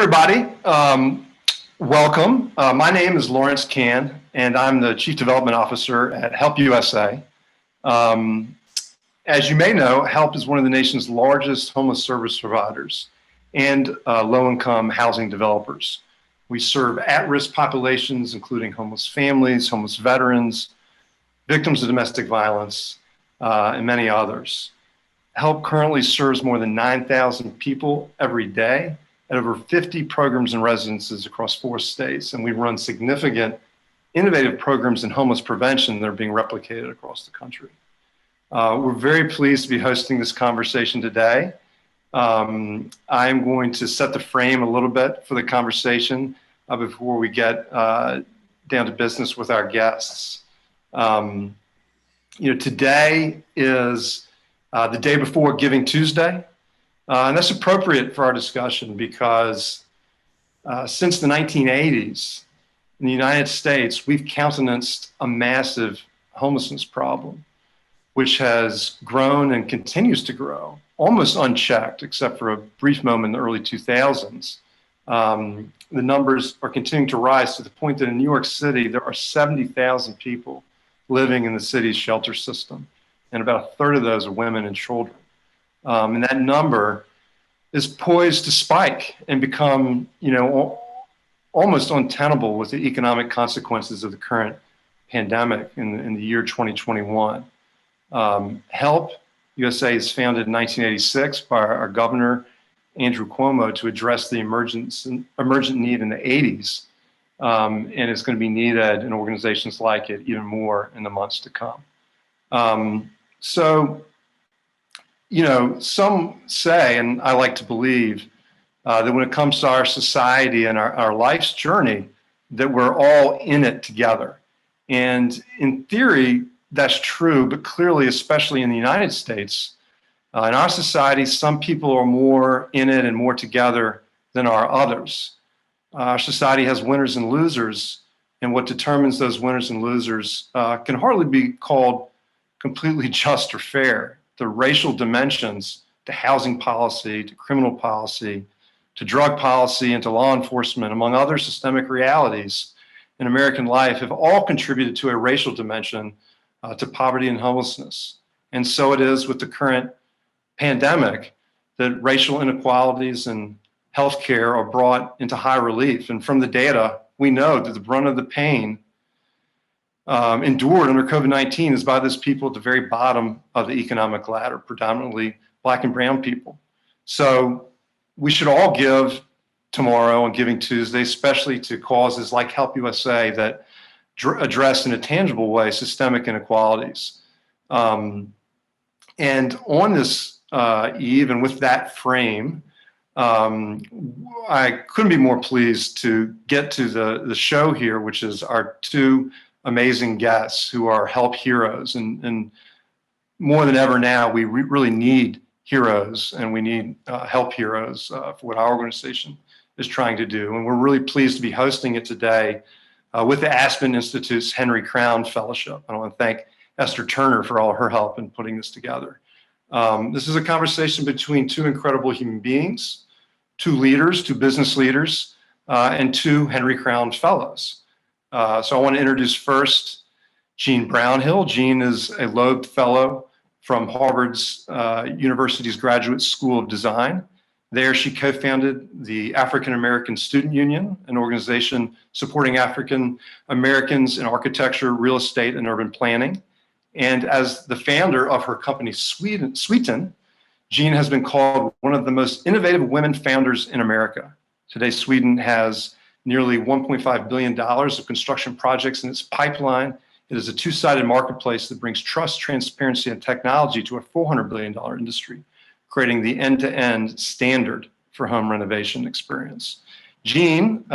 everybody. Welcome. My name is Lawrence Cann, and I'm the Chief Development Officer at Help USA. As you may know, Help is one of the nation's largest homeless service providers and low-income housing developers. We serve at-risk populations, including homeless families, homeless veterans, victims of domestic violence, and many others. Help currently serves more than 9,000 people every day at over 50 programs and residences across 4 states. And we run significant innovative programs in homeless prevention that are being replicated across the country. We're very pleased to be hosting this conversation today. I'm going to set the frame a little bit for the conversation before we get down to business with our guests. Today is the day before Giving Tuesday. And that's appropriate for our discussion because since the 1980s in the United States, we've countenanced a massive homelessness problem, which has grown and continues to grow, almost unchecked, except for a brief moment in the early 2000s. The numbers are continuing to rise to the point that in New York City, there are 70,000 people living in the city's shelter system, and about a third of those are women and children. And that number is poised to spike and become, almost untenable with the economic consequences of the current pandemic in the year 2021. Help USA is founded in 1986 by our governor, Andrew Cuomo, to address the emergent need in the 80s. And it's going to be needed in organizations like it even more in the months to come. Some say, and I like to believe, that when it comes to our society and our life's journey, that we're all in it together. And in theory, that's true, but clearly, especially in the United States, in our society, some people are more in it and more together than are others. Our society has winners and losers, and what determines those winners and losers can hardly be called completely just or fair. The racial dimensions to housing policy, to criminal policy, to drug policy, and to law enforcement, among other systemic realities in American life, have all contributed to a racial dimension to poverty and homelessness. And so it is with the current pandemic that racial inequalities in healthcare are brought into high relief. And from the data, we know that the brunt of the pain endured under COVID-19 is by those people at the very bottom of the economic ladder, predominantly Black and brown people. So we should all give tomorrow on Giving Tuesday, especially to causes like Help USA that address in a tangible way systemic inequalities. And on this eve and with that frame, I couldn't be more pleased to get to the show here, which is our 2 amazing guests who are Help heroes. And more than ever now, we really need heroes, and we need Help heroes for what our organization is trying to do. And we're really pleased to be hosting it today with the Aspen Institute's Henry Crown Fellowship. I want to thank Esther Turner for all her help in putting this together. This is a conversation between 2 incredible human beings, 2 leaders, 2 business leaders, and 2 Henry Crown Fellows. So I want to introduce first Jean Brownhill. Jean is a Loeb Fellow from Harvard's University's Graduate School of Design. There she co-founded the African American Student Union, an organization supporting African Americans in architecture, real estate, and urban planning. And as the founder of her company, Sweeten, Jean has been called one of the most innovative women founders in America. Today, Sweden has nearly $1.5 billion of construction projects in its pipeline. It is a 2-sided marketplace that brings trust, transparency, and technology to a $400 billion industry, creating the end-to-end standard for home renovation experience. Jean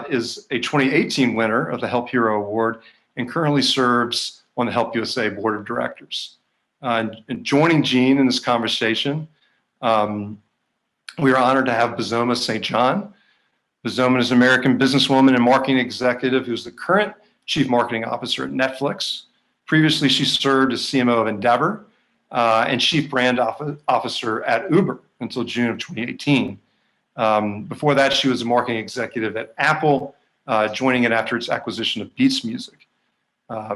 is a 2018 winner of the Help Hero Award and currently serves on the Help USA Board of Directors. And joining Jean in this conversation, we are honored to have Bozoma St. John. Bozoma is an American businesswoman and marketing executive who's the current Chief Marketing Officer at Netflix. Previously, she served as CMO of Endeavor and Chief Brand Officer at Uber until June of 2018. Before that, she was a marketing executive at Apple, joining it after its acquisition of Beats Music.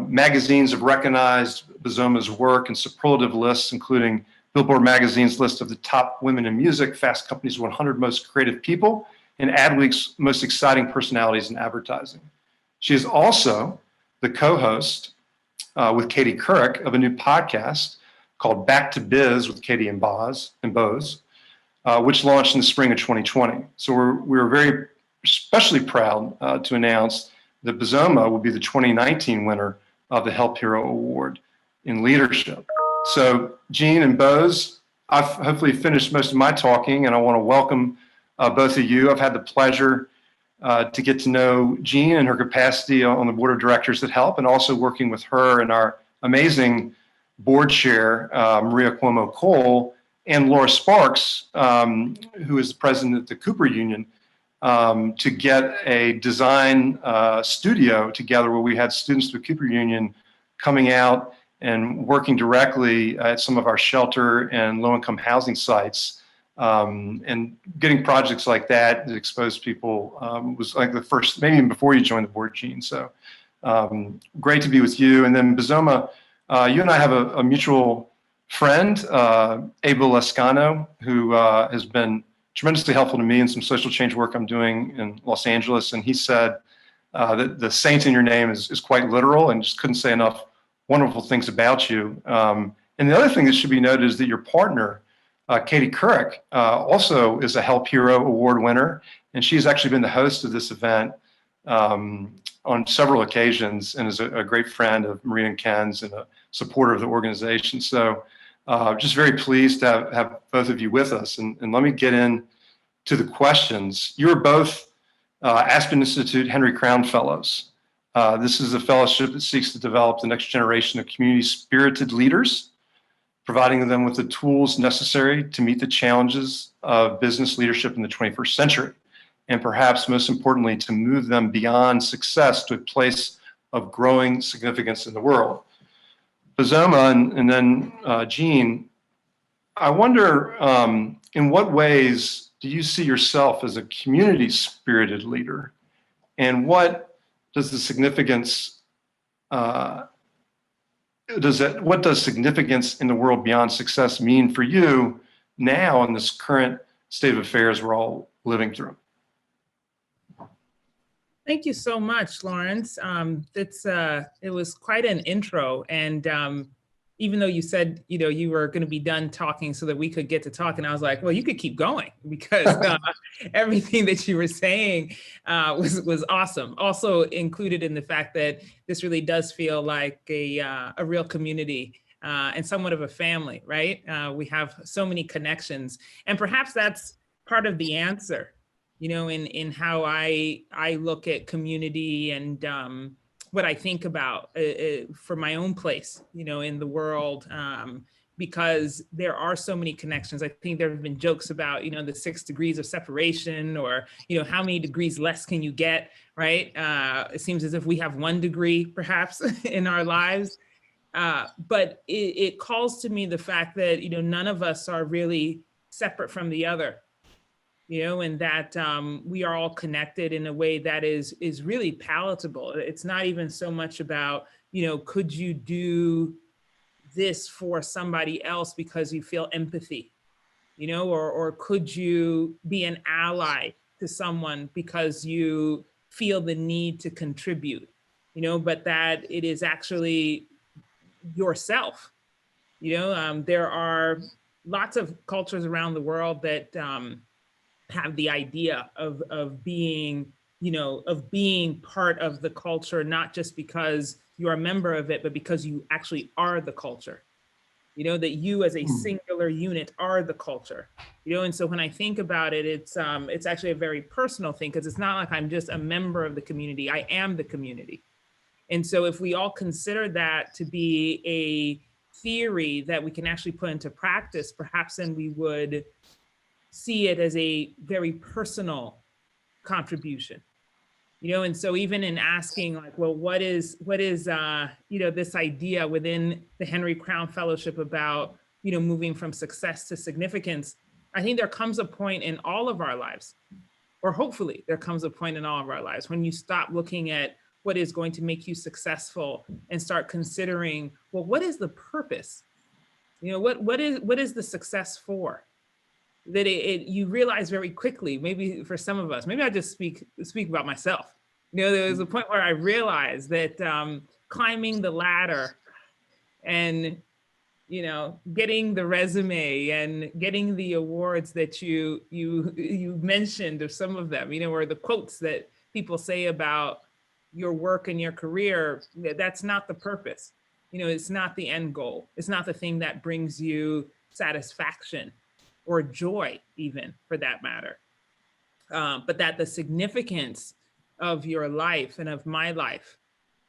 Magazines have recognized Bozoma's work in superlative lists, including Billboard Magazine's list of the top women in music, Fast Company's 100 most creative people, and Adweek's most exciting personalities in advertising. She is also the co-host with Katie Couric of a new podcast called Back to Biz with Katie and Boz, which launched in the spring of 2020. So we're very especially proud to announce that Bozoma will be the 2019 winner of the Help Hero Award in leadership. So Jean and Boz, I've hopefully finished most of my talking, and I want to welcome both of you. I've had the pleasure to get to know Jean and her capacity on the board of directors at Help, and also working with her and our amazing board chair, Maria Cuomo-Cole, and Laura Sparks, who is the president of the Cooper Union, to get a design studio together where we had students of the Cooper Union coming out and working directly at some of our shelter and low-income housing sites. And getting projects like that that expose people was like the first, maybe even before you joined the board, Jean. So great to be with you. And then Bozoma, you and I have a mutual friend, Abel Lescano, who has been tremendously helpful to me in some social change work I'm doing in Los Angeles. And he said that the saint in your name is quite literal, and just couldn't say enough wonderful things about you. And the other thing that should be noted is that your partner, Katie Couric, also is a Help Hero Award winner, and she's actually been the host of this event on several occasions, and is a great friend of Maria and Ken's and a supporter of the organization. So just very pleased to have both of you with us. And let me get in to the questions. You're both Aspen Institute Henry Crown Fellows. This is a fellowship that seeks to develop the next generation of community-spirited leaders, providing them with the tools necessary to meet the challenges of business leadership in the 21st century, and perhaps most importantly, to move them beyond success to a place of growing significance in the world. Bozoma and then Jean, I wonder, in what ways do you see yourself as a community-spirited leader, and what does the significance what does significance in the world beyond success mean for you now in this current state of affairs we're all living through? Thank you so much, Lawrence. It was quite an intro, and even though you said you were going to be done talking so that we could get to talk, and I was like, well, you could keep going, because everything that you were saying was awesome. Also included in the fact that this really does feel like a real community and somewhat of a family, right? We have so many connections, and perhaps that's part of the answer, in how I look at community and what I think about for my own place, in the world, because there are so many connections. I think there have been jokes about, the 6 degrees of separation, or, how many degrees less can you get, right? It seems as if we have 1 degree perhaps in our lives. But it calls to me the fact that, none of us are really separate from the other. And that we are all connected in a way that is really palatable. It's not even so much about, could you do this for somebody else because you feel empathy, or could you be an ally to someone because you feel the need to contribute, but that it is actually yourself. There are lots of cultures around the world that have the idea of being, of being part of the culture, not just because you're a member of it, but because you actually are the culture, that you as a singular unit are the culture, and so when I think about it, it's actually a very personal thing, because it's not like I'm just a member of the community, I am the community. And so if we all consider that to be a theory that we can actually put into practice, perhaps then we would see it as a very personal contribution, and so even in asking, like, well, what is this idea within the Henry Crown Fellowship about, moving from success to significance, I think there comes a point in all of our lives, or hopefully there comes a point in all of our lives when you stop looking at what is going to make you successful and start considering, well, what is the purpose? What is the success for? That you realize very quickly, maybe for some of us, maybe I just speak about myself. There was a point where I realized that climbing the ladder and getting the resume and getting the awards that you mentioned, of some of them, or the quotes that people say about your work and your career, that's not the purpose. It's not the end goal. It's not the thing that brings you satisfaction or joy, even, for that matter. But that the significance of your life and of my life,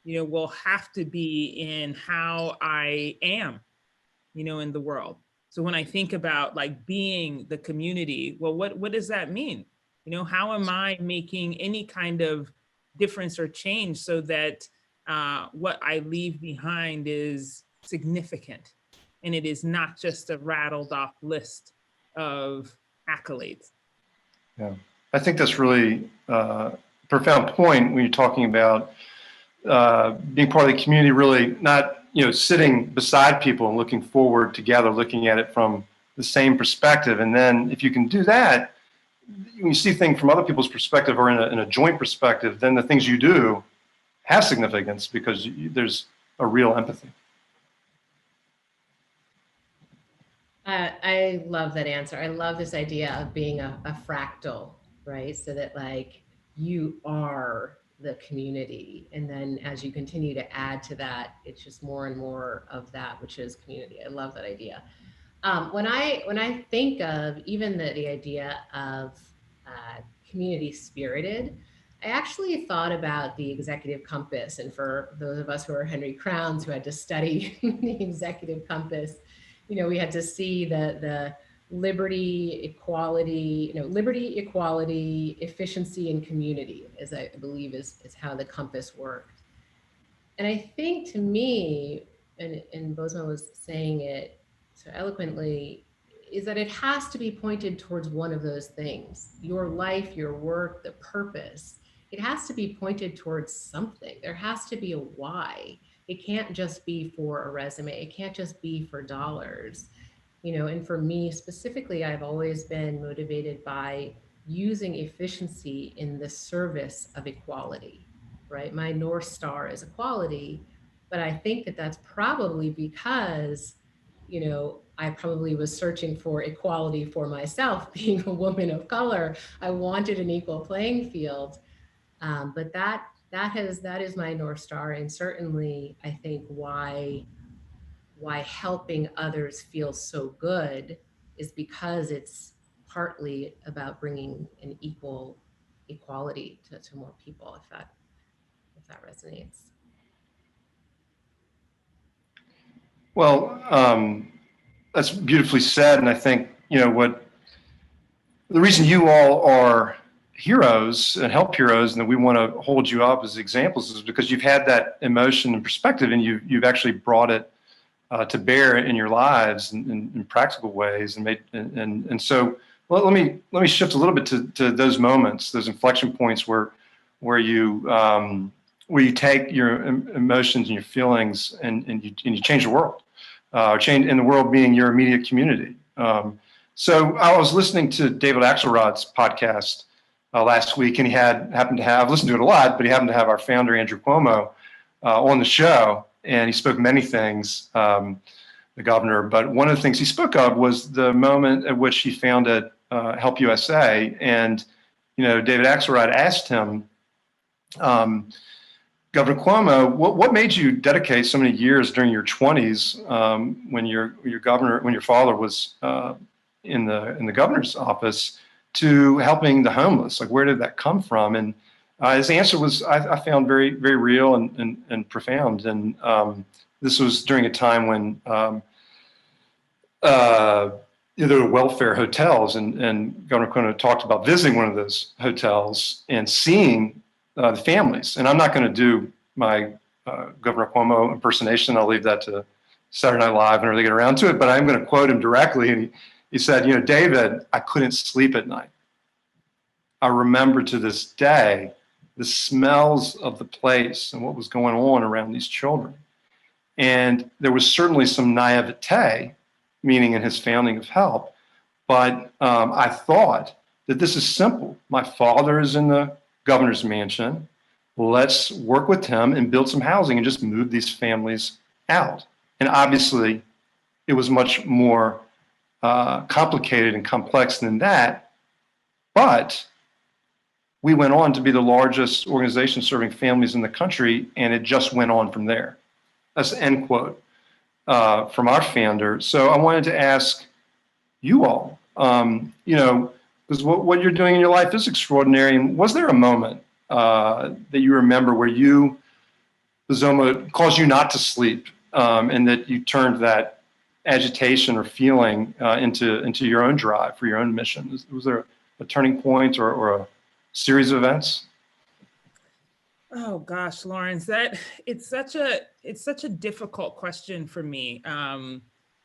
will have to be in how I am, in the world. So when I think about like being the community, well, what does that mean? How am I making any kind of difference or change so that what I leave behind is significant and it is not just a rattled off list of accolades? Yeah, I think that's really a profound point when you're talking about being part of the community, really not, sitting beside people and looking forward together, looking at it from the same perspective. And then if you can do that, when you see things from other people's perspective or in a joint perspective, then the things you do have significance because there's a real empathy. I love that answer. I love this idea of being a fractal, right? So that like you are the community. And then as you continue to add to that, it's just more and more of that, which is community. I love that idea. When I think of even the idea of community spirited, I actually thought about the executive compass. And for those of us who are Henry Crowns who had to study the executive compass, we had to see the liberty, equality, efficiency, and community, as I believe is how the compass worked. And I think to me, and Bozoma was saying it so eloquently, is that it has to be pointed towards one of those things. Your life, your work, the purpose, it has to be pointed towards something. There has to be a why. It can't just be for a resume. It can't just be for dollars. And for me specifically, I've always been motivated by using efficiency in the service of equality, right? My North Star is equality, but I think that that's probably because, I probably was searching for equality for myself, being a woman of color. I wanted an equal playing field, but that is my North Star, and certainly I think why helping others feel so good is because it's partly about bringing an equality to more people, if that resonates. Well, that's beautifully said. And I think, the reason you all are heroes and help heroes and that we want to hold you up as examples is because you've had that emotion and perspective and you've actually brought it to bear in your lives in practical ways and so let me shift a little bit to those moments, those inflection points where you take your emotions and your feelings and you change the world, change in the world being your immediate community. So I was listening to David Axelrod's podcast last week, and he happened to have, I've listened to it a lot, but he happened to have our founder, Andrew Cuomo, on the show, and he spoke many things, the governor, but one of the things he spoke of was the moment at which he founded Help USA, and, David Axelrod asked him, Governor Cuomo, what made you dedicate so many years during your 20s when your father was in the governor's office to helping the homeless? Like, where did that come from? And his answer was, I found very, very real and profound. And this was during a time when there were welfare hotels, and Governor Cuomo talked about visiting one of those hotels and seeing the families. And I'm not going to do my Governor Cuomo impersonation. I'll leave that to Saturday Night Live whenever they get around to it. But I'm going to quote him directly. And He said, David, I couldn't sleep at night. I remember to this day the smells of the place and what was going on around these children. And there was certainly some naivete, meaning in his founding of HELP, but I thought that this is simple. My father is in the governor's mansion. Let's work with him and build some housing and just move these families out. And obviously, it was much more complicated and complex than that. But we went on to be the largest organization serving families in the country, and it just went on from there. That's an end quote from our founder. So I wanted to ask you all, because what you're doing in your life is extraordinary. And was there a moment that you remember where Bozoma caused you not to sleep, and that you turned that agitation or feeling into your own drive for your own mission? Was there a turning point or a series of events? Oh gosh, Lawrence, it's such a difficult question for me,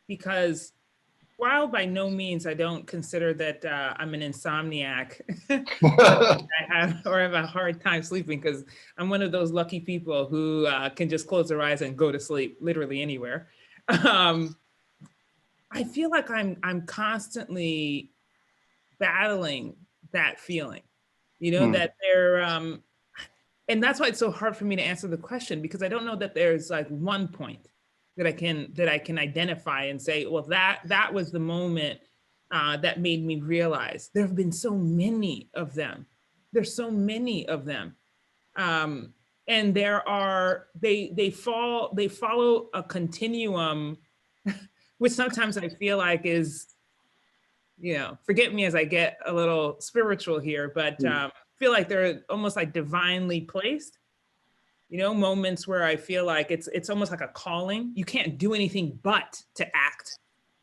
because while by no means I don't consider that I'm an insomniac, I have a hard time sleeping, because I'm one of those lucky people who can just close their eyes and go to sleep literally anywhere. I feel like I'm constantly battling that feeling, that they're, and that's why it's so hard for me to answer the question, because I don't know that there's like one point that I can identify and say, well, that was the moment that made me realize. There have been so many of them. There's so many of them, and they follow a continuum, which sometimes I feel like is, forget me as I get a little spiritual here, but feel like they're almost like divinely placed. Moments where I feel like it's almost like a calling. You can't do anything but to act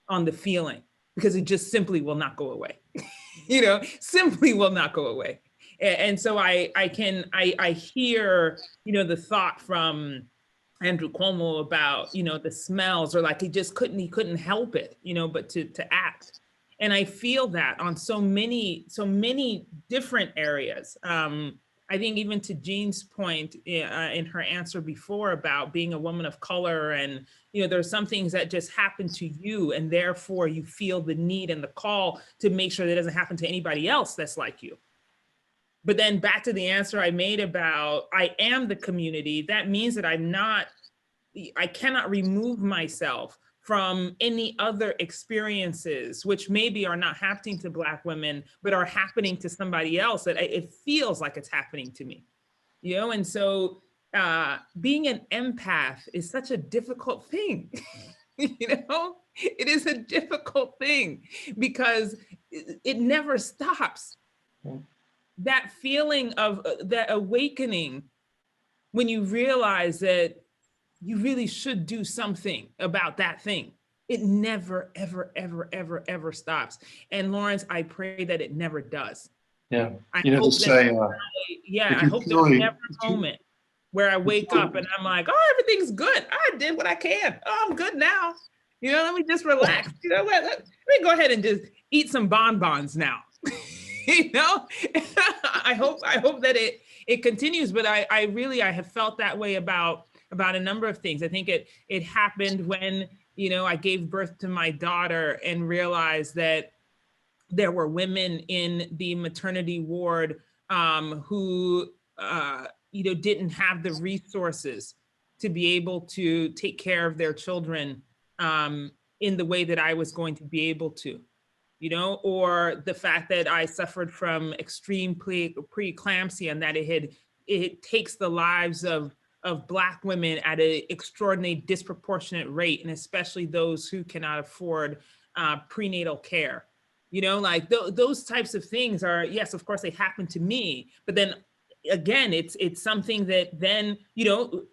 on the feeling, because it just simply will not go away. Simply will not go away. And so I hear, the thought from Andrew Cuomo about, the smells, or like he couldn't help it, but to act. And I feel that on so many different areas. I think even to Jean's point in her answer before about being a woman of color, and there's some things that just happen to you, and therefore you feel the need and the call to make sure that doesn't happen to anybody else that's like you. But then back to the answer I made about I am the community, that means that I cannot remove myself from any other experiences, which maybe are not happening to Black women, but are happening to somebody else, that it feels like it's happening to me, And so being an empath is such a difficult thing, It is a difficult thing, because it never stops. That feeling of that awakening, when you realize that you really should do something about that thing. It never, ever, ever, ever, ever stops. And Lawrence, I pray that it never does. Yeah. I hope there's never a moment where I wake up and I'm like, oh, everything's good. I did what I can. Oh, I'm good now. Let me just relax. What? Let me go ahead and just eat some bonbons now. I hope that it continues, but I have felt that way about a number of things. I think it happened when, I gave birth to my daughter and realized that there were women in the maternity ward who, didn't have the resources to be able to take care of their children in the way that I was going to be able to. Or the fact that I suffered from extreme preeclampsia, and that it takes the lives of Black women at an extraordinary disproportionate rate, and especially those who cannot afford prenatal care. Like those types of things are, yes, of course they happen to me, but then again, it's something that then, 2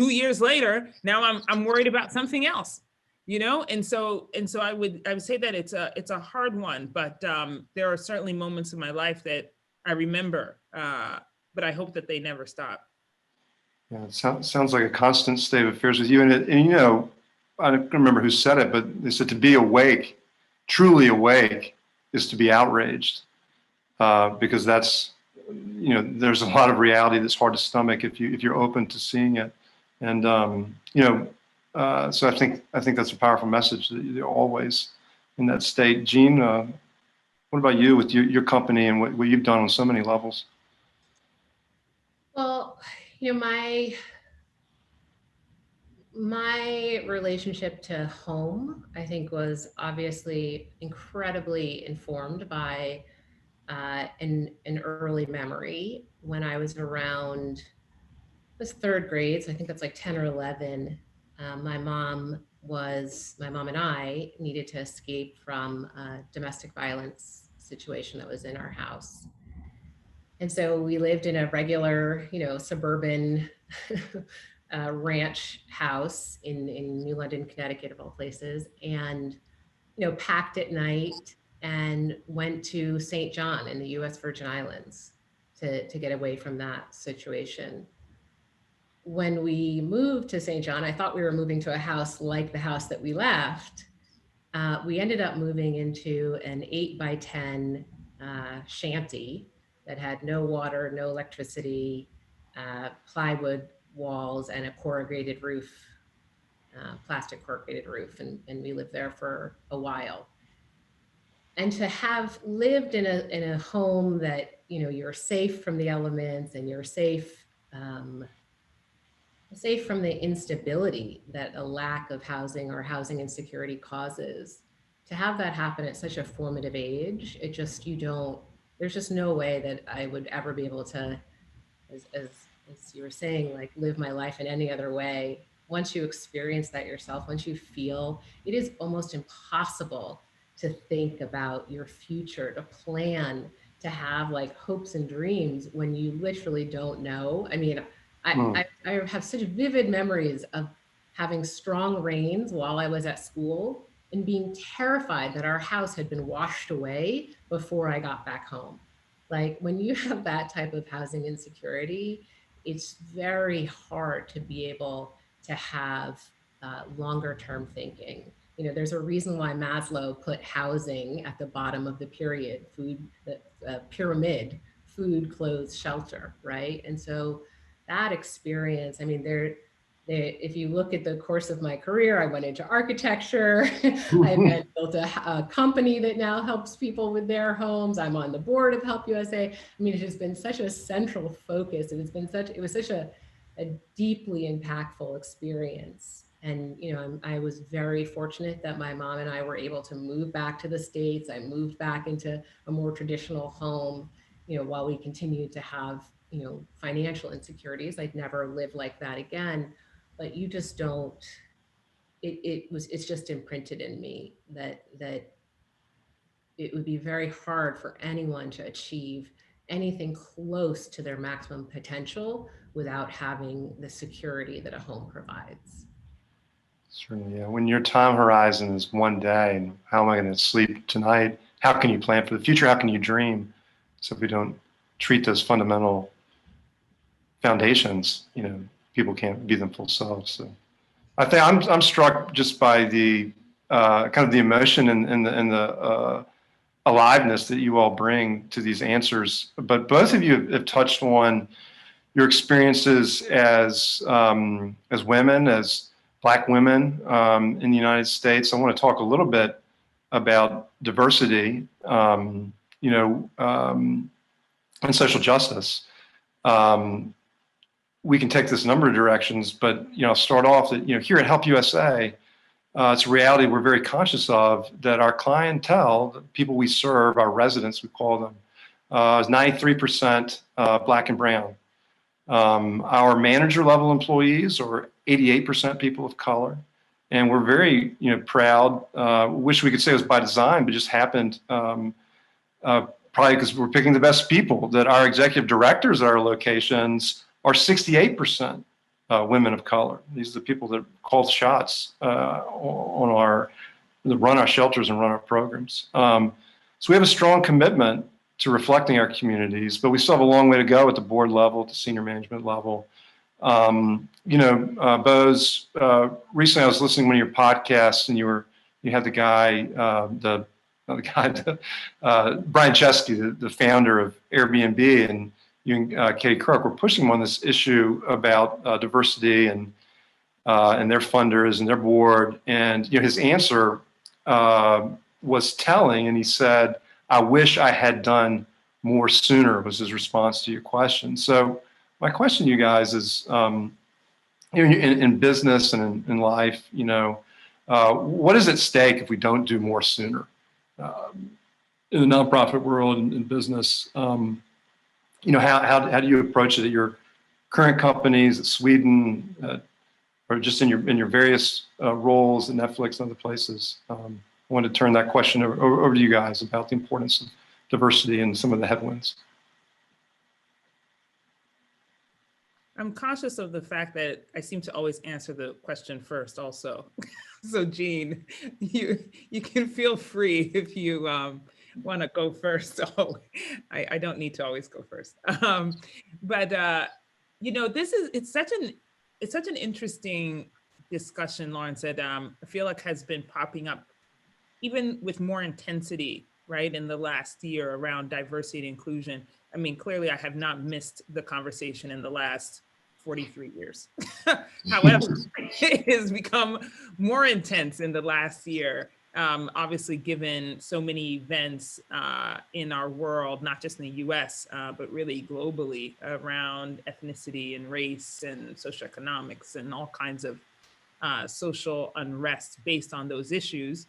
years later, now I'm worried about something else. And so I would say that it's a hard one, but there are certainly moments in my life that I remember, but I hope that they never stop. Yeah, it sounds like a constant state of affairs with you. And I don't remember who said it, but they said to be awake truly awake is to be outraged, because that's, there's a lot of reality that's hard to stomach if you're open to seeing it. And so I think that's a powerful message, that you're always in that state. Jean, what about you with your company and what you've done on so many levels? Well, my relationship to home, I think, was obviously incredibly informed by an early memory when I was around, it was third grade, so I think that's like 10 or 11. My mom and I needed to escape from a domestic violence situation that was in our house. And so we lived in a regular, suburban ranch house in New London, Connecticut, of all places, and, packed at night and went to St. John in the US Virgin Islands to get away from that situation. When we moved to St. John, I thought we were moving to a house like the house that we left. We ended up moving into an 8x10 shanty that had no water, no electricity, plywood walls, and a corrugated roof, plastic corrugated roof. And we lived there for a while. And to have lived in a home that, you're safe from the elements and you're safe from the instability that a lack of housing or housing insecurity causes, to have that happen at such a formative age, there's just no way that I would ever be able to, as you were saying, like, live my life in any other way. Once you experience that yourself, once you feel, it is almost impossible to think about your future, to plan, to have like hopes and dreams when you literally don't know. I mean, I have such vivid memories of having strong rains while I was at school and being terrified that our house had been washed away before I got back home. Like, when you have that type of housing insecurity, it's very hard to be able to have longer term thinking. There's a reason why Maslow put housing at the bottom of the pyramid, food, clothes, shelter, right? And so that experience, I mean, if you look at the course of my career, I went into architecture. I then built a company that now helps people with their homes. I'm on the board of Help USA. I mean, it has been such a central focus. It was such a deeply impactful experience. And, I was very fortunate that my mom and I were able to move back to the States. I moved back into a more traditional home, while we continued to have, financial insecurities. I'd never live like that again. But you just don't, it's just imprinted in me that it would be very hard for anyone to achieve anything close to their maximum potential without having the security that a home provides. Certainly, yeah. When your time horizon is one day, and how am I going to sleep tonight? How can you plan for the future? How can you dream? So if we don't treat those fundamental foundations, people can't be them full selves. So I think I'm struck just by the kind of the emotion and the aliveness that you all bring to these answers. But both of you have touched on your experiences as women, as Black women in the United States. I want to talk a little bit about diversity, and social justice. We can take this a number of directions, but start off that here at Help USA, it's a reality we're very conscious of, that our clientele, the people we serve, our residents, we call them, is 93% Black and brown. Our manager level employees are 88% people of color, and we're very proud. Wish we could say it was by design, but just happened. Probably because we're picking the best people, that our executive directors at our locations are 68% women of color. These are the people that call the shots that run our shelters and run our programs. So we have a strong commitment to reflecting our communities, but we still have a long way to go at the board level, at the senior management level. Boz, recently I was listening to one of your podcasts, and you had the guy, the the guy, Brian Chesky, the founder of Airbnb, and you and Katie Crook were pushing on this issue about diversity and their funders and their board. And his answer was telling, and he said, "I wish I had done more sooner," was his response to your question. So my question to you guys is, in business and in life, what is at stake if we don't do more sooner? In the nonprofit world and in business, how do you approach it at your current companies, at Sweden, or just in your various roles at Netflix and other places? I wanted to turn that question over to you guys about the importance of diversity and some of the headwinds. I'm conscious of the fact that I seem to always answer the question first also. So Jean, you can feel free if you want to go first. So I don't need to always go first. But it's such an interesting discussion, Lawrence, that I feel like has been popping up even with more intensity, right, in the last year around diversity and inclusion. I mean, clearly I have not missed the conversation in the last 43 years. However, it has become more intense in the last year, obviously given so many events in our world, not just in the US, but really globally around ethnicity and race and socioeconomics and all kinds of social unrest based on those issues.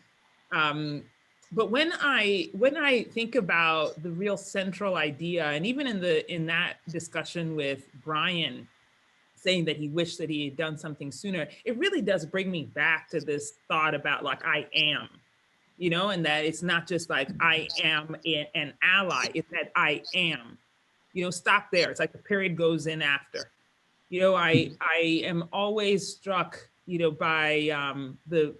But when I think about the real central idea, and even in that discussion with Brian saying that he wished that he had done something sooner, it really does bring me back to this thought about like I am, and that it's not just like I am an ally, it's that I am, stop there. It's like the period goes in after. I am always struck, by the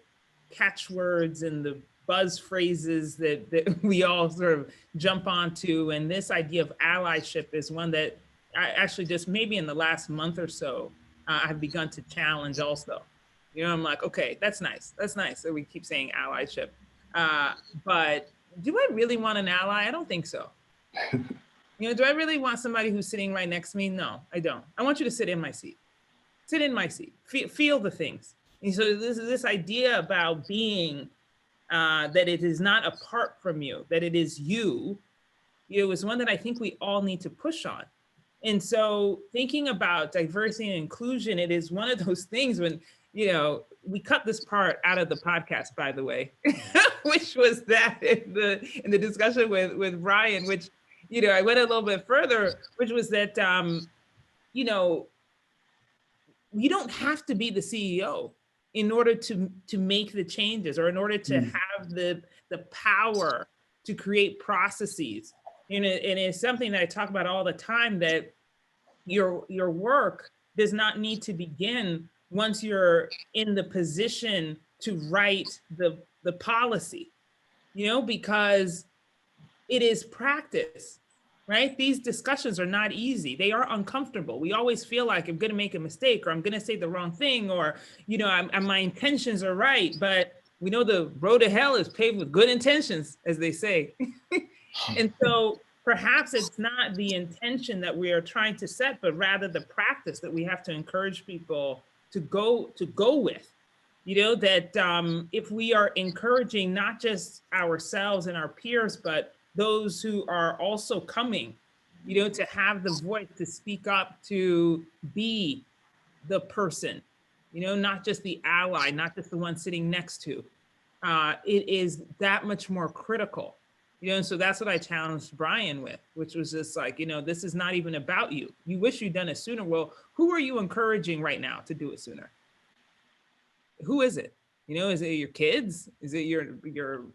catchwords and the buzz phrases that we all sort of jump onto. And this idea of allyship is one that I actually just maybe in the last month or so, I've begun to challenge also. I'm like, okay, that's nice. That's nice that we keep saying allyship. But do I really want an ally? I don't think so. Do I really want somebody who's sitting right next to me? No, I don't. I want you to sit in my seat. Sit in my seat. Feel the things. And so this idea about being that it is not apart from you, that it is you, is one that I think we all need to push on. And so thinking about diversity and inclusion, it is one of those things when, we cut this part out of the podcast, by the way, which was that in the discussion with Brian, which, I went a little bit further, which was that, you don't have to be the CEO in order to make the changes or in order to have the power to create processes. And it's something that I talk about all the time, that your work does not need to begin once you're in the position to write the policy, because it is practice, right? These discussions are not easy. They are uncomfortable. We always feel like I'm going to make a mistake, or I'm going to say the wrong thing, or, my intentions are right. But we know the road to hell is paved with good intentions, as they say. And so perhaps it's not the intention that we are trying to set, but rather the practice that we have to encourage people to go with. That if we are encouraging not just ourselves and our peers, but those who are also coming, to have the voice to speak up, to be the person, not just the ally, not just the one sitting next to, it is that much more critical. And so that's what I challenged Brian with, which was just like, this is not even about you. You wish you'd done it sooner. Well, who are you encouraging right now to do it sooner? Who is it? Is it your kids? Is it your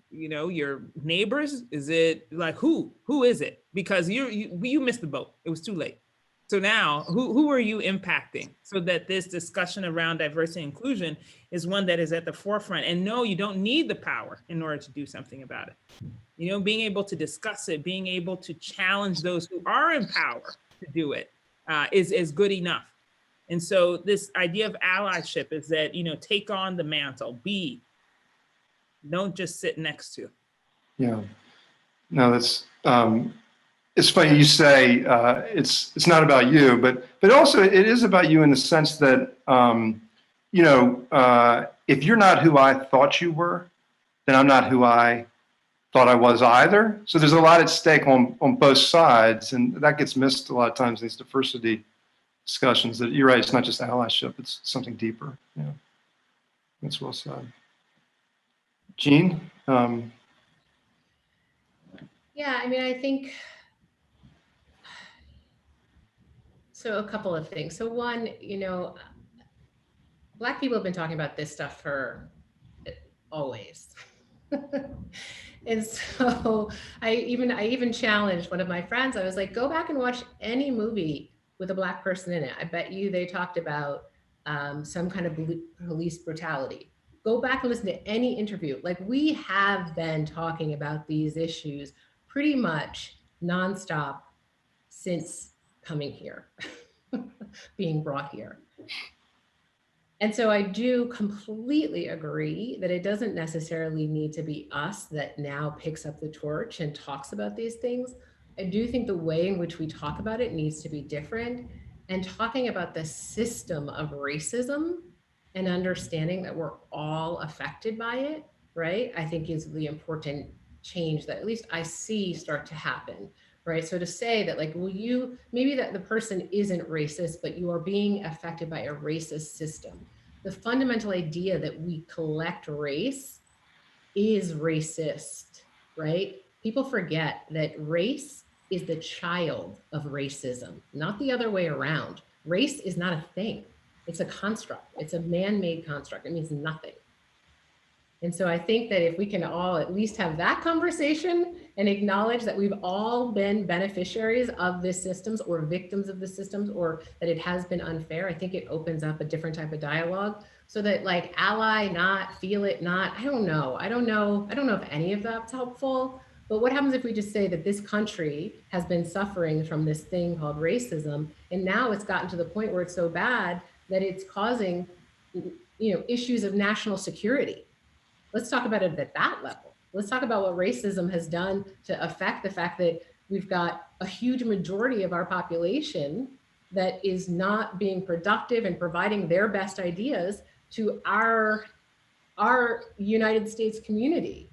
neighbors? Is it like who is it? Because you missed the boat. It was too late. So now who are you impacting so that this discussion around diversity and inclusion is one that is at the forefront? And no, you don't need the power in order to do something about it. Being able to discuss it, being able to challenge those who are in power to do it is good enough. And so this idea of allyship is that, take on the mantle, don't just sit next to. Yeah. No, that's, it's funny you say it's not about you, but also it is about you in the sense that, if you're not who I thought you were, then I'm not who I thought I was either. So there's a lot at stake on both sides, and that gets missed a lot of times in these diversity discussions. That you're right, it's not just allyship; it's something deeper. Yeah, that's well said. Jean. Yeah, I mean, I think so. A couple of things. So one, Black people have been talking about this stuff for always. And so I even challenged one of my friends. I was like, go back and watch any movie with a Black person in it. I bet you they talked about some kind of police brutality. Go back and listen to any interview. Like, we have been talking about these issues pretty much nonstop since coming here, being brought here. And so I do completely agree that it doesn't necessarily need to be us that now picks up the torch and talks about these things. I do think the way in which we talk about it needs to be different. And talking about the system of racism and understanding that we're all affected by it, right? I think is the important change that at least I see start to happen, right? So to say that, like, maybe that the person isn't racist, but you are being affected by a racist system. The fundamental idea that we collect race is racist, right? People forget that race is the child of racism, not the other way around. Race is not a thing. It's a construct. It's a man-made construct. It means nothing. And so I think that if we can all at least have that conversation and acknowledge that we've all been beneficiaries of this systems or victims of the systems, or that it has been unfair, I think it opens up a different type of dialogue so that, like, ally, not, feel it, not, I don't know if any of that's helpful. But what happens if we just say that this country has been suffering from this thing called racism, and now it's gotten to the point where it's so bad that it's causing, issues of national security. Let's talk about it at that level. Let's talk about what racism has done to affect the fact that we've got a huge majority of our population that is not being productive and providing their best ideas to our United States community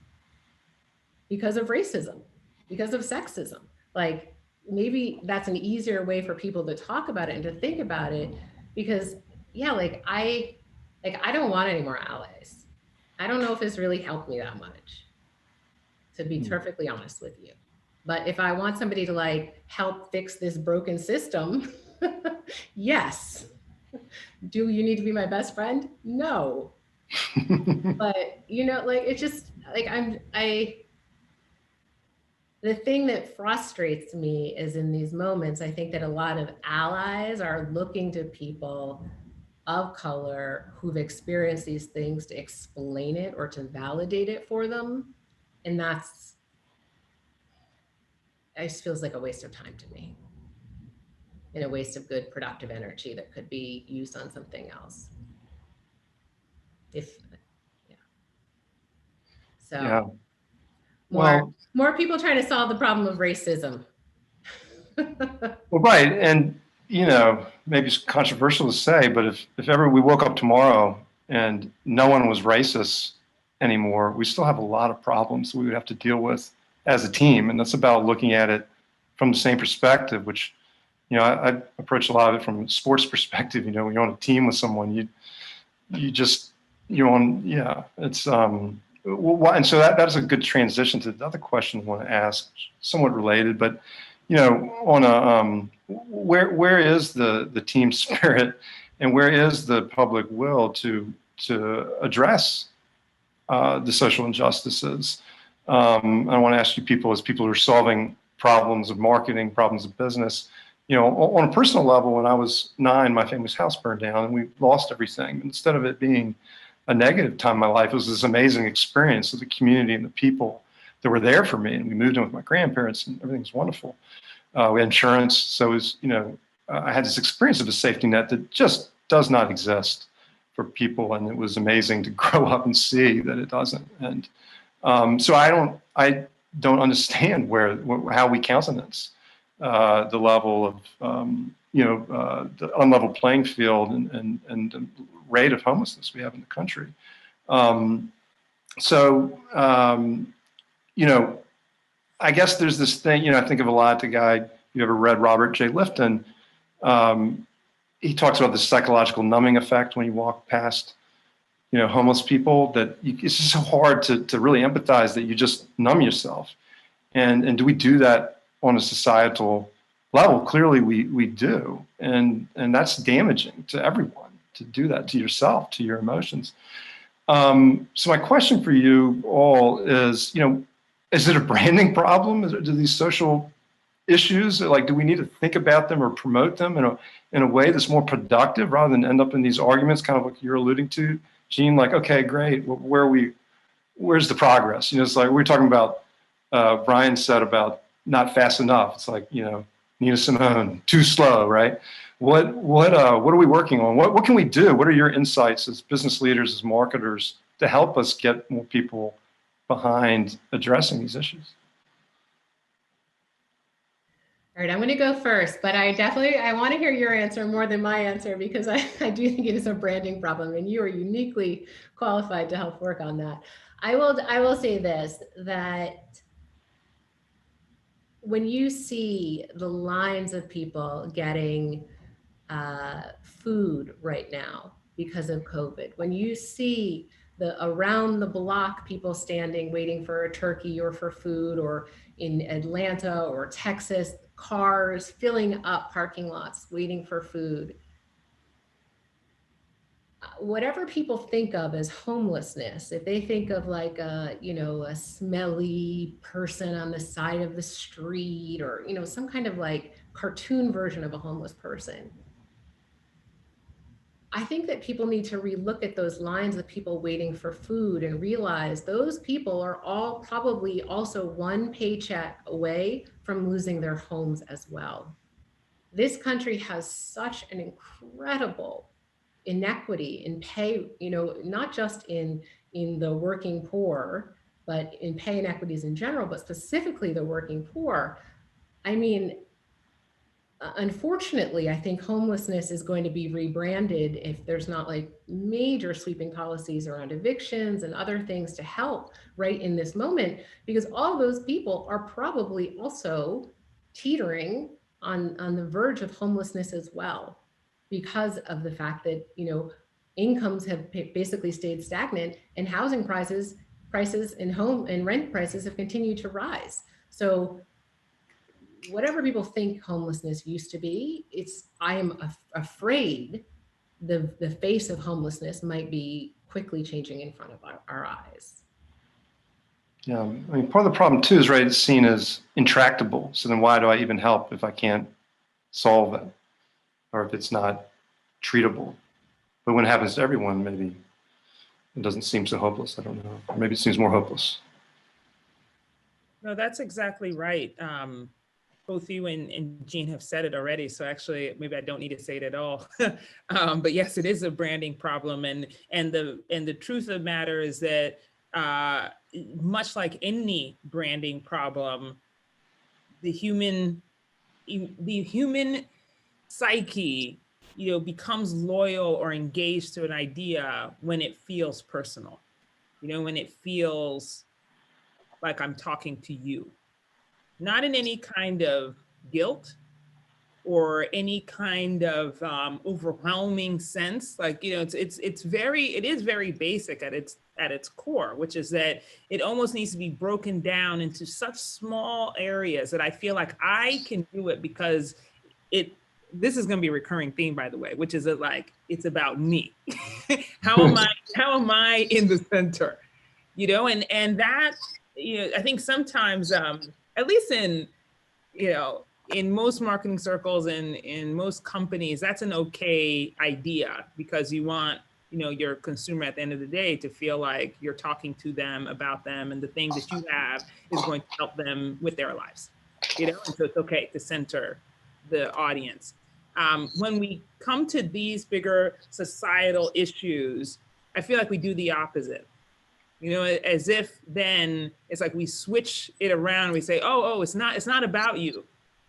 because of racism, because of sexism. Like, maybe that's an easier way for people to talk about it and to think about it, because I don't want any more allies. I don't know if it's really helped me that much, to be perfectly honest with you. But if I want somebody to, like, help fix this broken system, yes. Do you need to be my best friend? No. But, it's just like, the thing that frustrates me is in these moments, I think that a lot of allies are looking to people of color who've experienced these things to explain it or to validate it for them. And it just feels like a waste of time to me, and a waste of good, productive energy that could be used on something else. So Yeah. More people trying to solve the problem of racism. Well, right. And, maybe it's controversial to say, but if ever we woke up tomorrow and no one was racist anymore, we still have a lot of problems we would have to deal with as a team. And that's about looking at it from the same perspective, which, I approach a lot of it from a sports perspective. When you're on a team with someone, it's, and so that's a good transition to the other question I want to ask, somewhat related, but, on a, where is the team spirit, and where is the public will to address the social injustices? I want to ask you people, as people who are solving problems of marketing, problems of business, on a personal level, when I was 9, my family's house burned down and we lost everything. Instead of it being a negative time in my life, it was this amazing experience of the community and the people that were there for me. And we moved in with my grandparents and everything was wonderful. We had insurance. So it was, I had this experience of a safety net that just does not exist for people. And it was amazing to grow up and see that it doesn't. And so I don't understand how we countenance the level of the unlevel playing field and the rate of homelessness we have in the country. I guess there's this thing, I think of a lot, the guy, you ever read Robert J. Lifton? He talks about the psychological numbing effect when you walk past, homeless people, that it's just so hard to really empathize that you just numb yourself. And do we do that on a societal level? Clearly we do. And that's damaging to everyone, to do that to yourself, to your emotions. So my question for you all is, is it a branding problem? Do these social issues, do we need to think about them or promote them in a way that's more productive rather than end up in these arguments, kind of like you're alluding to, Gene, okay, great, where's the progress? It's like we're talking about, Brian said about not fast enough. It's like, Nina Simone, too slow, right? What are we working on? What can we do? What are your insights as business leaders, as marketers, to help us get more people behind addressing these issues? All right, I'm going to go first, but I want to hear your answer more than my answer, because I do think it is a branding problem, and you are uniquely qualified to help work on that. I will say this, that when you see the lines of people getting food right now because of COVID, when you see the around the block people standing waiting for a turkey or for food, or in Atlanta or Texas, cars filling up parking lots waiting for food, whatever people think of as homelessness, if they think of a smelly person on the side of the street, or some kind of cartoon version of a homeless person, I think that people need to relook at those lines of people waiting for food and realize those people are all probably also one paycheck away from losing their homes as well. This country has such an incredible inequity in pay, not just in the working poor, but in pay inequities in general, but specifically the working poor. I mean, unfortunately, I think homelessness is going to be rebranded if there's not major sweeping policies around evictions and other things to help right in this moment, because all those people are probably also teetering on the verge of homelessness as well, because of the fact that, incomes have basically stayed stagnant, and housing prices and home and rent prices have continued to rise. So whatever people think homelessness used to be, I am afraid the face of homelessness might be quickly changing in front of our eyes. Yeah, part of the problem too is, right, it's seen as intractable. So then why do I even help if I can't solve it, or if it's not treatable? But when it happens to everyone, maybe it doesn't seem so hopeless. I don't know. Or maybe it seems more hopeless. No, that's exactly right. Both you and Jean have said it already, so actually maybe I don't need to say it at all. But yes, it is a branding problem, and the truth of the matter is that much like any branding problem, the human psyche, becomes loyal or engaged to an idea when it feels personal. When it feels like I'm talking to you. Not in any kind of guilt or any kind of overwhelming sense. It is very basic at its core, which is that it almost needs to be broken down into such small areas that I feel like I can do it, because this is going to be a recurring theme, by the way, which is that it's about me. How am I in the center? And that, I think sometimes, at least in most marketing circles and in most companies, that's an okay idea, because you want, your consumer at the end of the day to feel like you're talking to them about them, and the thing that you have is going to help them with their lives, and so it's okay to center the audience. When we come to these bigger societal issues, I feel like we do the opposite. as if then it's like we switch it around. We say, oh, it's not about you.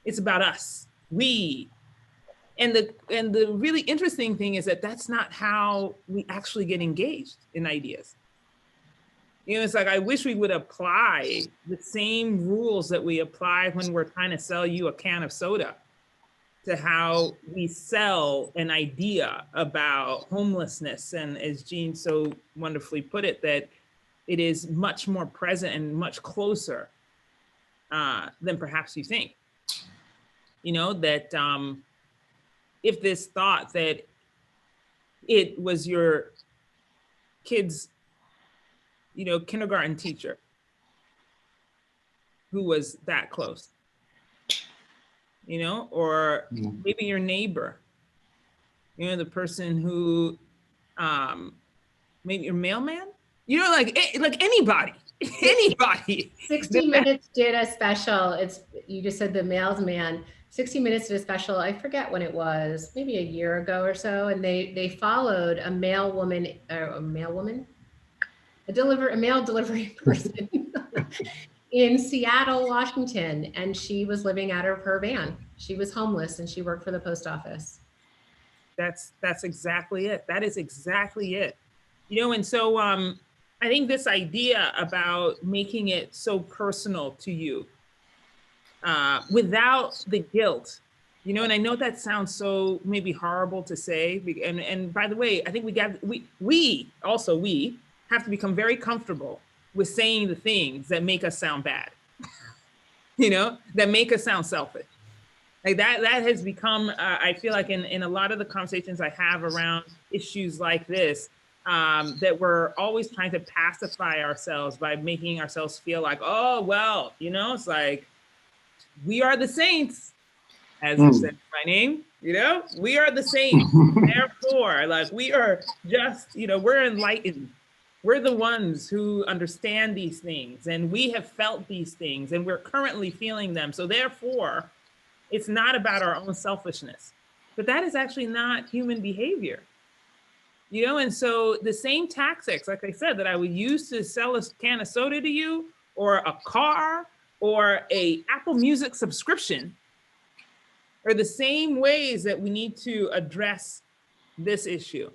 It's about us, we. And the really interesting thing is that that's not how we actually get engaged in ideas. It's like, I wish we would apply the same rules that we apply when we're trying to sell you a can of soda to how we sell an idea about homelessness. And as Jean so wonderfully put it, that it is much more present and much closer than perhaps you think. That if this thought that it was your kid's kindergarten teacher who was that close, or maybe your neighbor, the person who, maybe your mailman, like anybody, anybody. 60 Minutes did a special. You just said the mailman. 60 Minutes did a special. I forget when it was, maybe a year ago or so, and they followed a mail delivery person in Seattle, Washington, and she was living out of her van. She was homeless and she worked for the post office. That's exactly it. That is exactly it. And so I think this idea about making it so personal to you without the guilt, and I know that sounds so maybe horrible to say. And by the way, I think we have to become very comfortable with saying the things that make us sound bad, that make us sound selfish. Like that has become, I feel like in a lot of the conversations I have around issues like this, that we're always trying to pacify ourselves by making ourselves feel like, oh, well, it's like, we are the saints, as you said my name, we are the saints. Therefore, like we are just, we're enlightened. We're the ones who understand these things, and we have felt these things, and we're currently feeling them. So therefore, it's not about our own selfishness. But that is actually not human behavior. And so the same tactics, like I said, that I would use to sell a can of soda to you, or a car, or a Apple Music subscription, are the same ways that we need to address this issue.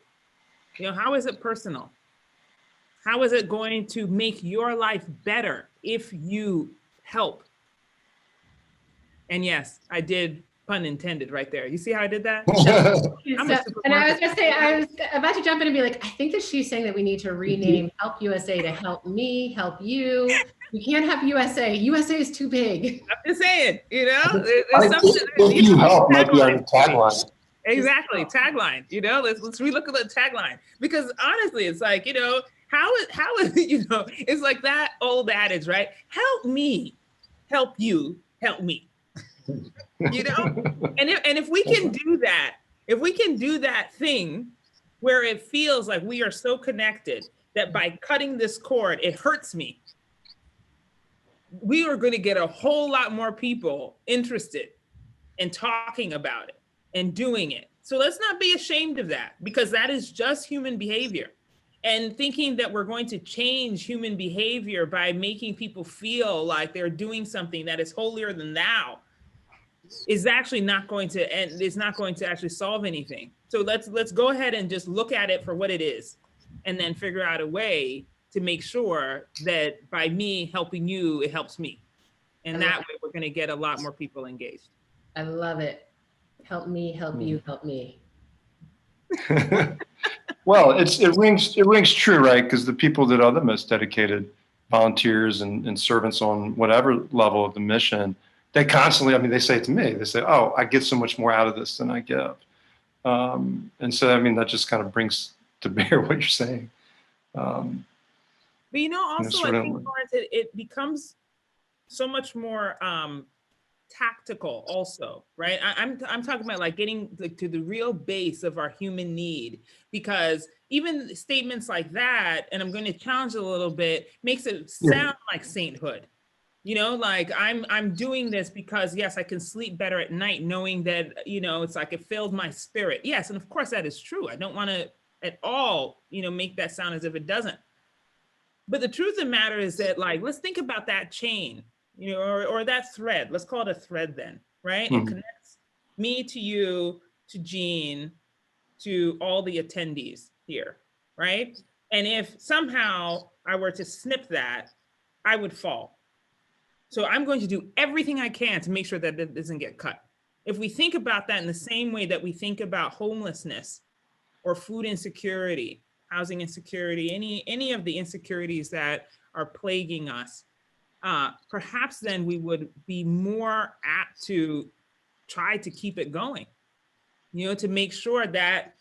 How is it personal? How is it going to make your life better if you help? And yes, I did, pun intended right there. You see how I did that? And I was going to say, I was about to jump in and be like, I think that she's saying that we need to rename Help USA to Help Me, Help You. We can't have USA. USA is too big. I'm just saying, there's something. If you help might be on the tagline. Exactly, tagline. Let's relook at the tagline, because honestly, it's like, how is it's like that old adage, right? Help me, help you, help me. And if we can do that, if we can do that thing where it feels like we are so connected that by cutting this cord, it hurts me, we are going to get a whole lot more people interested in talking about it and doing it. So let's not be ashamed of that, because that is just human behavior. And thinking that we're going to change human behavior by making people feel like they're doing something that is holier than thou is actually not going to, and is not going to actually solve anything. So let's go ahead and just look at it for what it is, and then figure out a way to make sure that by me helping you, it helps me. And that way we're going to get a lot more people engaged. I love it. Help me, help you, help me. Well, it rings true, right? Because the people that are the most dedicated volunteers and servants on whatever level of the mission, they constantly, they say it to me, they say, oh, I get so much more out of this than I give. And so, that just kind of brings to bear what you're saying. But also, I think, Lawrence, it becomes so much more tactical also, right? I'm talking about like getting to the real base of our human need, because even statements like that, and I'm going to challenge it a little bit, makes it sound like sainthood. Like I'm doing this because, yes, I can sleep better at night knowing that, it's like it filled my spirit. Yes, and of course that is true. I don't want to at all, make that sound as if it doesn't. But the truth of the matter is that, like, let's think about that chain, you know, or that thread. Let's call it a thread then, right? It connects me to you, to Jean, to all the attendees here, right? And if somehow I were to snip that, I would fall. So I'm going to do everything I can to make sure that it doesn't get cut. If we think about that in the same way that we think about homelessness or food insecurity, housing insecurity, any of the insecurities that are plaguing us, perhaps then we would be more apt to try to keep it going, you know, to make sure that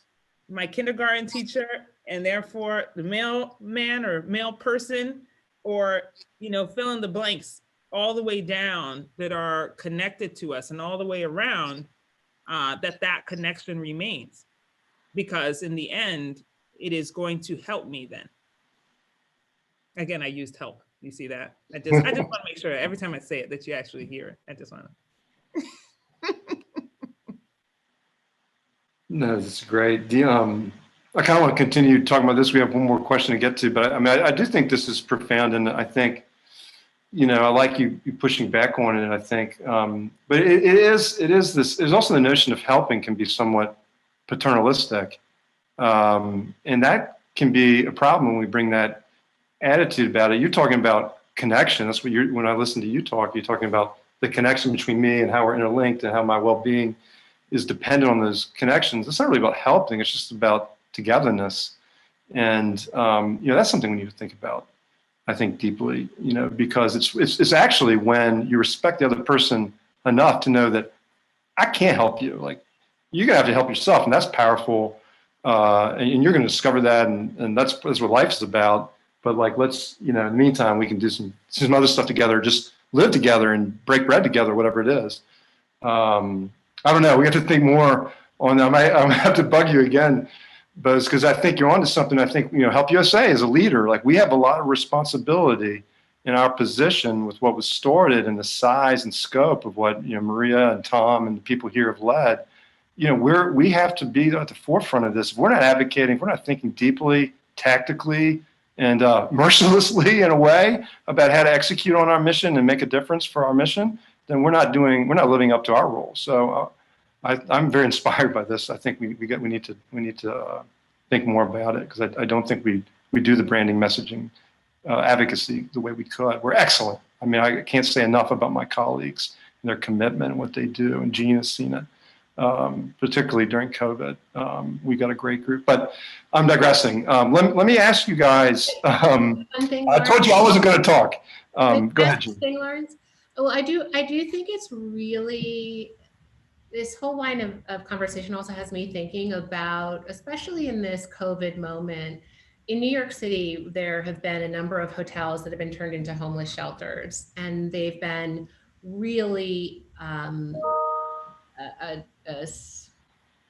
my kindergarten teacher and therefore the mailman or mail person, or, you know, fill in the blanks all the way down that are connected to us and all the way around, that connection remains. Because in the end, it is going to help me then. Again, I used help. You see that? I just want to make sure every time I say it that you actually hear it. I just want to. No, that's great. I kind of want to continue talking about this. We have one more question to get to, but I mean, I do think this is profound, and I think, you know, I like you pushing back on it. I think, but it is this. There's also the notion of helping can be somewhat paternalistic, and that can be a problem when we bring that attitude about it. You're talking about connection. That's what when I listen to you talk, you're talking about the connection between me and how we're interlinked and how my well-being is dependent on those connections. It's not really about helping. It's just about togetherness. And, you know, that's something we need to think about, I think, deeply, you know, because it's actually when you respect the other person enough to know that I can't help you. Like, you're going to have to help yourself, and that's powerful. And you're going to discover that, and that's what life is about. But like, let's, you know, in the meantime, we can do some other stuff together, just live together and break bread together, whatever it is. I don't know. We have to think more on that. I might have to bug you again, Boz, because I think you're onto something. I think, you know, Help USA as a leader, like, we have a lot of responsibility in our position with what was started and the size and scope of what, you know, Maria and Tom and the people here have led. You know, we have to be at the forefront of this. If we're not advocating, if we're not thinking deeply, tactically, and mercilessly in a way about how to execute on our mission and make a difference for our mission, then we're not living up to our role. So I'm very inspired by this. I think we need to think more about it, because I don't think we do the branding, messaging, advocacy the way we could. We're excellent. I mean, I can't say enough about my colleagues and their commitment and what they do. And Jean has seen it, particularly during COVID. We got a great group, but I'm digressing. Let me ask you guys. I told you I wasn't going to talk. Go ahead, Jean. Thing, Lawrence. Well, I do think it's really, this whole line of conversation also has me thinking about, especially in this COVID moment, in New York City, there have been a number of hotels that have been turned into homeless shelters, and they've been really,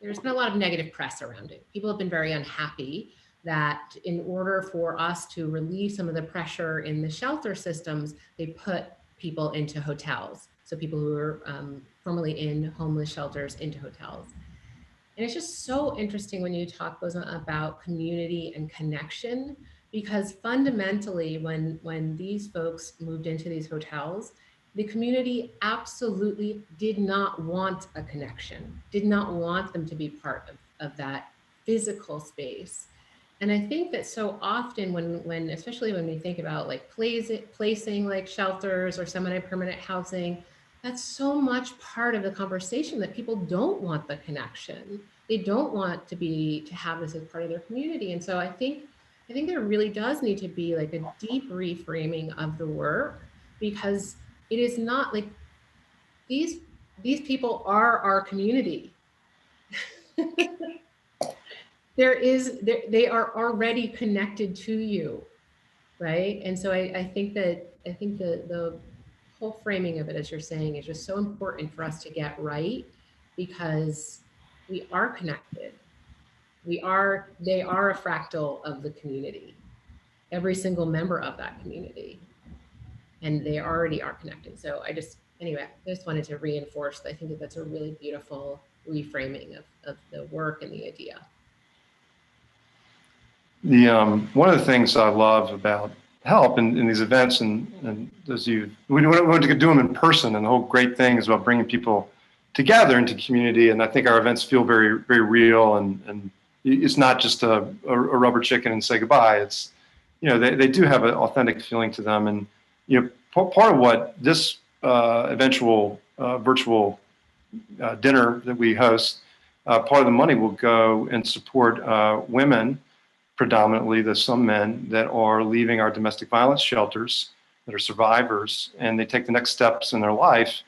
there's been a lot of negative press around it. People have been very unhappy that in order for us to relieve some of the pressure in the shelter systems, they put people into hotels. So people who were formerly in homeless shelters into hotels. And it's just so interesting when you talk, Bozoma, about community and connection, because fundamentally when these folks moved into these hotels, the community absolutely did not want a connection, did not want them to be part of that physical space. And I think that so often when especially when we think about like placing like shelters or semi-permanent housing, that's so much part of the conversation that people don't want the connection. They don't want to have this as part of their community. And so I think there really does need to be like a deep reframing of the work, because it is not like these people are our community. They are already connected to you, right? And so I think the whole framing of it, as you're saying, is just so important for us to get right, because we are connected. They are a fractal of the community, every single member of that community, and they already are connected. So I just wanted to reinforce that I think that's a really beautiful reframing of the work and the idea. One of the things I love about help in these events, and as we want to do them in person, and the whole great thing is about bringing people together into community. And I think our events feel very, very real, and it's not just a rubber chicken and say goodbye. It's, they do have an authentic feeling to them. And, part of what this eventual virtual dinner that we host, part of the money will go and support women, predominantly there's some men that are leaving our domestic violence shelters that are survivors, and they take the next steps in their life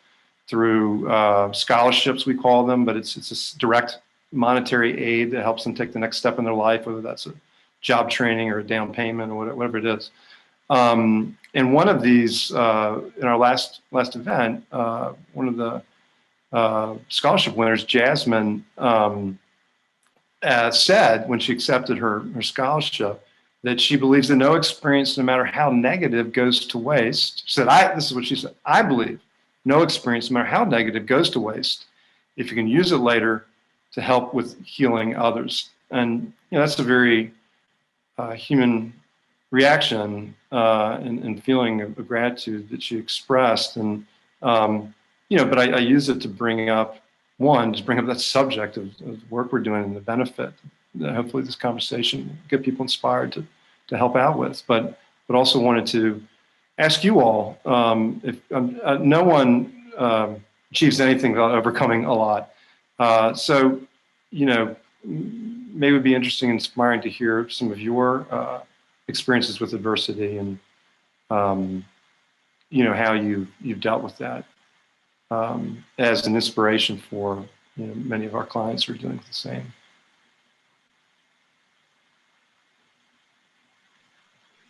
through scholarships, we call them, but it's a direct monetary aid that helps them take the next step in their life, whether that's a job training or a down payment or whatever it is. And one of these, in our last event, one of the scholarship winners, Jasmine, said when she accepted her scholarship that she believes that no experience, no matter how negative, goes to waste. She said, this is what she said, I believe no experience, no matter how negative, goes to waste if you can use it later to help with healing others. And that's a very human reaction and feeling of gratitude that she expressed. And but I use it to bring up that subject of the work we're doing and the benefit that hopefully this conversation will get people inspired to help out with. But also wanted to ask you all if no one achieves anything without overcoming a lot. So, maybe it'd be interesting and inspiring to hear some of your experiences with adversity and, how you've dealt with that as an inspiration for many of our clients who are doing the same.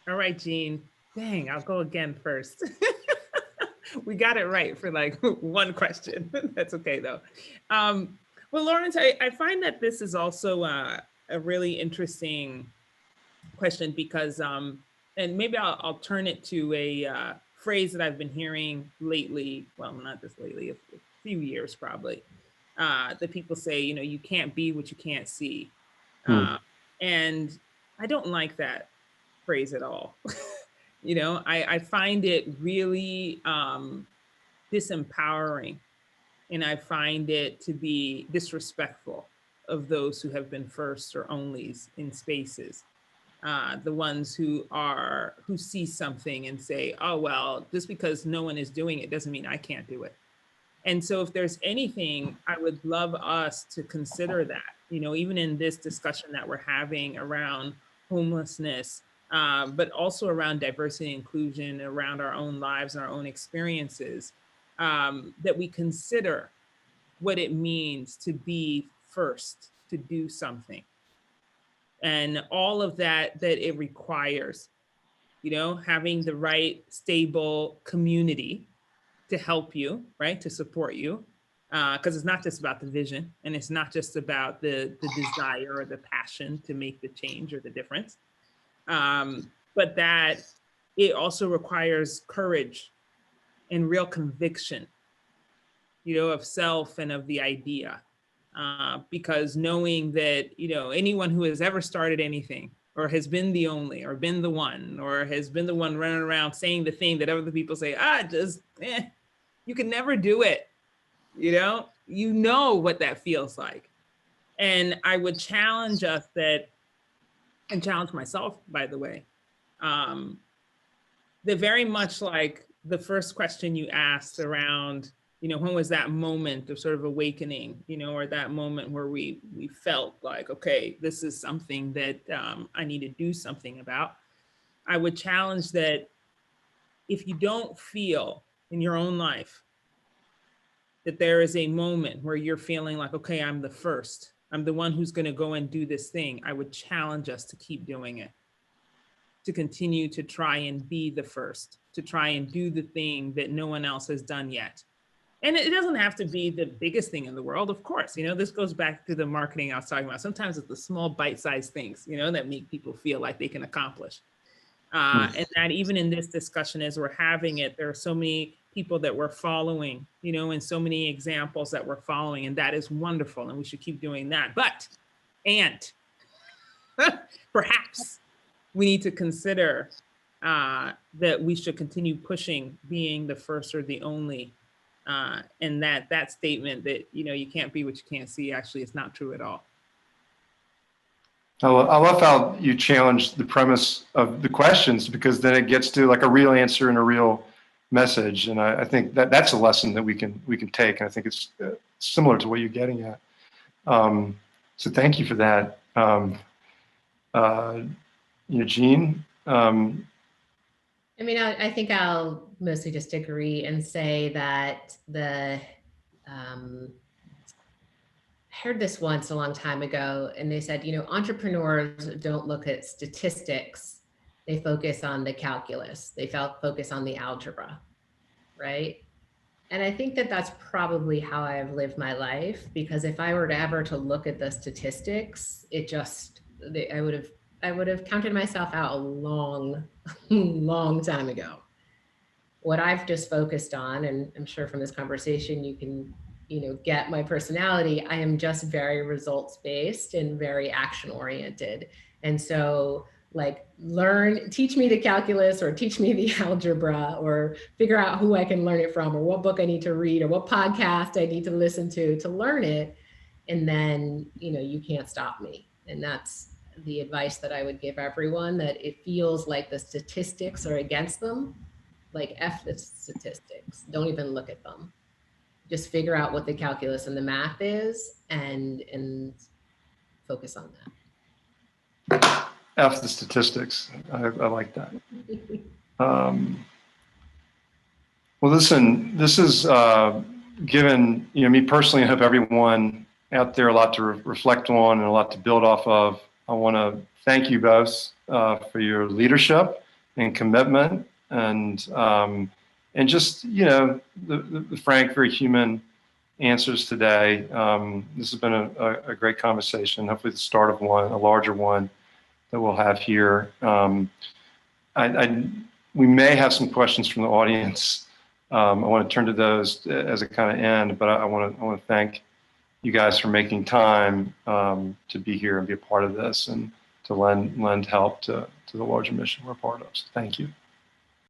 All right, Jean. Dang, I'll go again first. We got it right for like one question. That's okay though. Well, Lawrence, I find that this is also a really interesting question because, and maybe I'll turn it to a phrase that I've been hearing lately. Well, not just lately, a few years probably. That people say, you can't be what you can't see. And I don't like that phrase at all. I find it really disempowering, and I find it to be disrespectful of those who have been first or onlys in spaces. The ones who see something and say, oh, well, just because no one is doing it doesn't mean I can't do it. And so if there's anything, I would love us to consider that, even in this discussion that we're having around homelessness, but also around diversity and inclusion, around our own lives and our own experiences, that we consider what it means to be first, to do something. And all of that it requires, having the right, stable community to help you, right, to support you, because it's not just about the vision, and it's not just about the desire or the passion to make the change or the difference, but that it also requires courage and real conviction, of self and of the idea. Because knowing that, anyone who has ever started anything or has been the only or been the one or has been the one running around saying the thing that other people say, you can never do it. You know what that feels like. And I would challenge us and challenge myself, by the way, that very much like the first question you asked around, when was that moment of sort of awakening, or that moment where we felt like, okay, this is something that I need to do something about. I would challenge that if you don't feel in your own life that there is a moment where you're feeling like, okay, I'm the first, I'm the one who's going to go and do this thing, I would challenge us to keep doing it, to continue to try and be the first, to try and do the thing that no one else has done yet. And it doesn't have to be the biggest thing in the world, of course. This goes back to the marketing I was talking about. Sometimes it's the small bite-sized things, that make people feel like they can accomplish. And that even in this discussion, as we're having it, there are so many people that we're following, and so many examples that we're following, and that is wonderful, and we should keep doing that. But perhaps we need to consider that we should continue pushing being the first or the only. And that statement that, you can't be what you can't see, actually, it's not true at all. I love how you challenge the premise of the questions, because then it gets to like a real answer and a real message. And I think that's a lesson that we can take. And I think it's similar to what you're getting at. So thank you for that. Eugene? I mean, I think I'll mostly just agree and say that I heard this once a long time ago, and they said, entrepreneurs don't look at statistics. They focus on the calculus. They focus on the algebra, right? And I think that that's probably how I've lived my life, because if I were to ever to look at the statistics, I would have counted myself out a long, long time ago. What I've just focused on, and I'm sure from this conversation you can, get my personality, I am just very results-based and very action-oriented. And so teach me the calculus, or teach me the algebra, or figure out who I can learn it from, or what book I need to read, or what podcast I need to listen to learn it. And then, you can't stop me. And that's the advice that I would give everyone, that it feels like the statistics are against them. Like, F the statistics, don't even look at them. Just figure out what the calculus and the math is, and focus on that. F the statistics. I like that. Well, listen, this is given me personally, I hope everyone out there a lot to reflect on and a lot to build off of. I want to thank you both for your leadership and commitment, and just the frank, very human answers today. This has been a great conversation. Hopefully, the start of a larger one that we'll have here. We may have some questions from the audience. I want to turn to those as a kind of end, but I want to thank you guys for making time to be here and be a part of this, and to lend help to the larger mission we're a part of. So thank you.